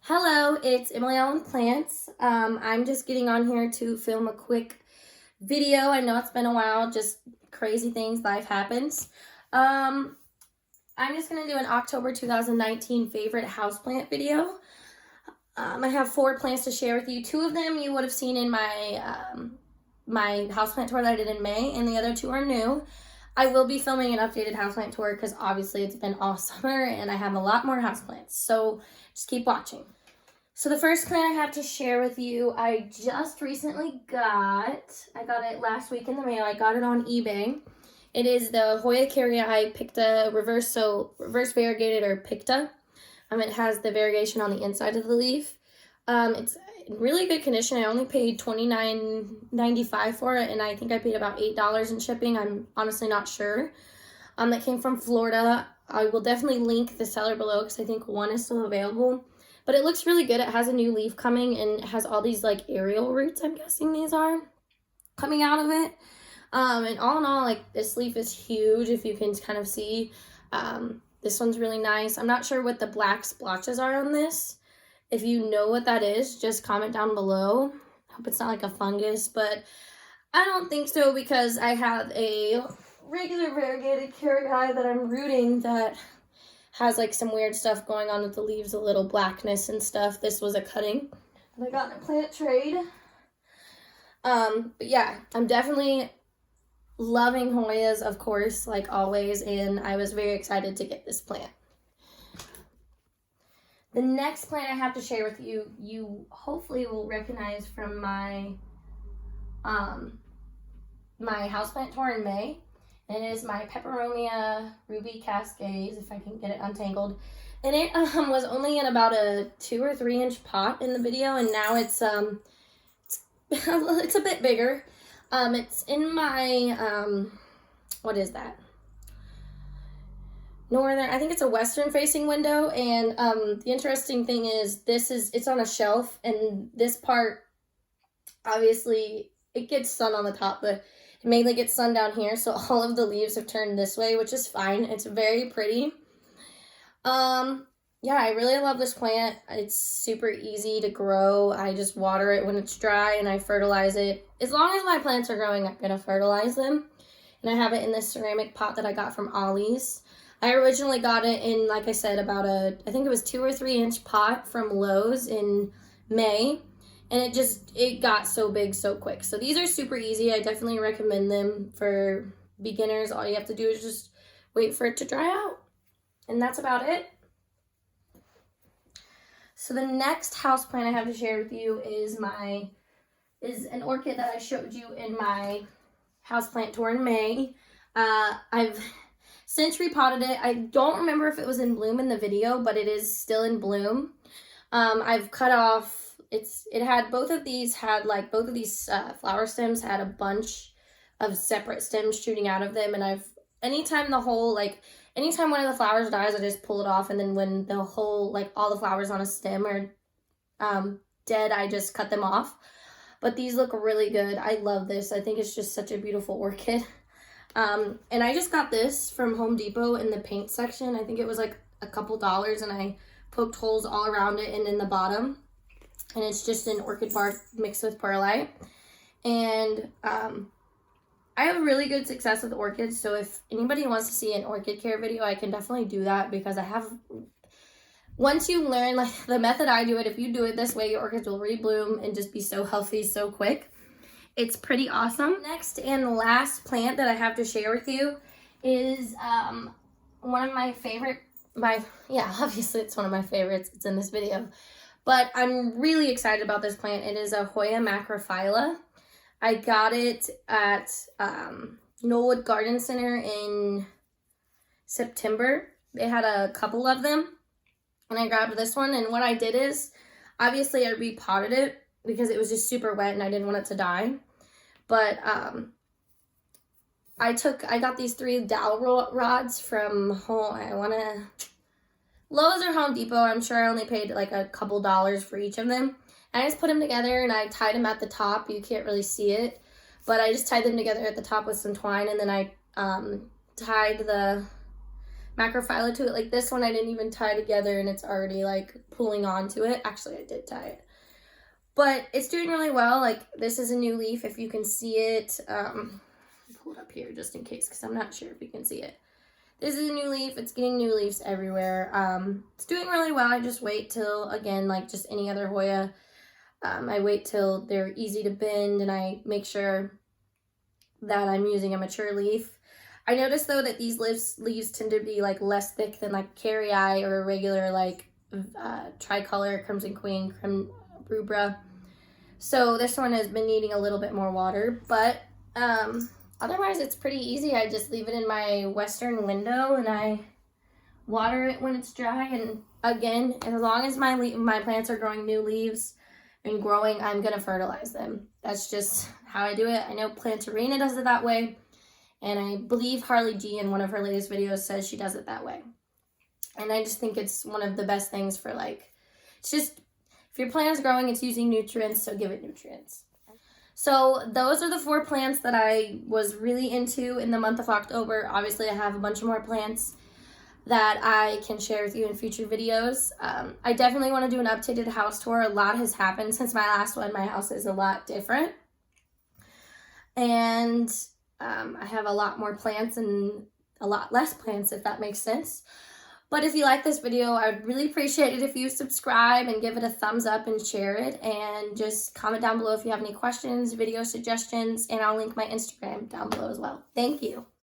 Hello, it's Emilyellennnnplants. I'm just getting on here to film a quick video. I know it's been a while, just crazy things, life happens. I'm just going to do an October 2019 favorite houseplant video. I have 4 plants to share with you. 2 of them you would have seen in my houseplant tour that I did in May, and the other 2 are new. I will be filming an updated houseplant tour because obviously it's been all summer and I have a lot more houseplants. So just keep watching. So the first plant I have to share with you, I just recently got it last week in the mail. I got it on eBay. It is the Hoya Picta reverse variegated or Picta. It has the variegation on the inside of the leaf. It's in really good condition. I only paid $29.95 for it, and I think I paid about $8 in shipping. I'm honestly not sure. That came from Florida. I will definitely link the seller below because I think one is still available. But it looks really good. It has a new leaf coming, and it has all these like aerial roots, I'm guessing these are, coming out of it. And all in all, like, this leaf is huge, if you can kind of see. This one's really nice. I'm not sure what the black splotches are on this. If you know what that is, just comment down below. I hope it's not like a fungus, but I don't think so because I have a regular variegated carrot that I'm rooting that has like some weird stuff going on with the leaves, a little blackness and stuff. This was a cutting that I got in a plant trade. But yeah, I'm definitely loving Hoyas, of course, like always, and I was very excited to get this plant. The next plant I have to share with you, you hopefully will recognize from my my houseplant tour in May. And it is my Pepperoni Ruby Cascades, if I can get it untangled. And it was only in about a 2 or 3 inch pot in the video, and now it's a bit bigger. It's in my what is that? Northern, I think it's a western facing window, and the interesting thing is it's on a shelf, and this part, obviously it gets sun on the top, but it mainly gets sun down here, so all of the leaves have turned this way, which is fine. It's very pretty. Yeah, I really love this plant. It's super easy to grow. I just water it when it's dry and I fertilize it. As long as my plants are growing, I'm gonna fertilize them. And I have it in this ceramic pot that I got from Ollie's. I originally got it in, like I said, about I think it was 2 or 3 inch pot from Lowe's in May. And it got so big so quick. So these are super easy. I definitely recommend them for beginners. All you have to do is just wait for it to dry out. And that's about it. So the next houseplant I have to share with you is an orchid that I showed you in my houseplant tour in May. I've since repotted it. I don't remember if it was in bloom in the video, but it is still in bloom. I've cut off, both of these flower stems had a bunch of separate stems shooting out of them, and anytime one of the flowers dies, I just pull it off, and then when the whole, all the flowers on a stem are dead, I just cut them off. But these look really good. I love this. I think it's just such a beautiful orchid. And I just got this from Home Depot in the paint section. I think it was like a couple dollars, and I poked holes all around it and in the bottom. And it's just an orchid bark mixed with perlite. And I have really good success with orchids, so if anybody wants to see an orchid care video, I can definitely do that, because once you learn the method I do it, if you do it this way, your orchids will rebloom and just be so healthy so quick. It's pretty awesome. Next and last plant that I have to share with you is one of my favorite, obviously it's one of my favorites. It's in this video. But I'm really excited about this plant. It is a Hoya macrophylla. I got it at Knollwood Garden Center in September. They had a couple of them, and I grabbed this one. And what I did is, obviously I repotted it because it was just super wet and I didn't want it to die. But I got these 3 dowel rods from Lowe's or Home Depot. I'm sure I only paid like a couple dollars for each of them. And I just put them together and I tied them at the top. You can't really see it, but I just tied them together at the top with some twine, and then I tied the macrophylla to it. Like this one I didn't even tie together and it's already like pulling onto it. Actually, I did tie it. But it's doing really well. Like this is a new leaf, if you can see it. Pull it up here just in case because I'm not sure if you can see it. This is a new leaf. It's getting new leaves everywhere. It's doing really well. I just wait till, again, like just any other Hoya, I wait till they're easy to bend and I make sure that I'm using a mature leaf. I noticed though that these leaves tend to be like less thick than like Carry Eye or a regular like tricolor, Crimson Queen, Rubra. So this one has been needing a little bit more water, but otherwise it's pretty easy. I just leave it in my western window and I water it when it's dry. And again, as long as my plants are growing new leaves and growing, I'm gonna fertilize them. That's just how I do it. I know Plantarina does it that way, and I believe Harley G in one of her latest videos says she does it that way. And I just think it's one of the best things for like, it's just, if your plant is growing, it's using nutrients, so give it nutrients. So those are the 4 plants that I was really into in the month of October. Obviously, I have a bunch of more plants that I can share with you in future videos. I definitely want to do an updated house tour. A lot has happened since my last one. My house is a lot different. And I have a lot more plants and a lot less plants, if that makes sense. But if you like this video, I would really appreciate it if you subscribe and give it a thumbs up and share it. And just comment down below if you have any questions, video suggestions, and I'll link my Instagram down below as well. Thank you.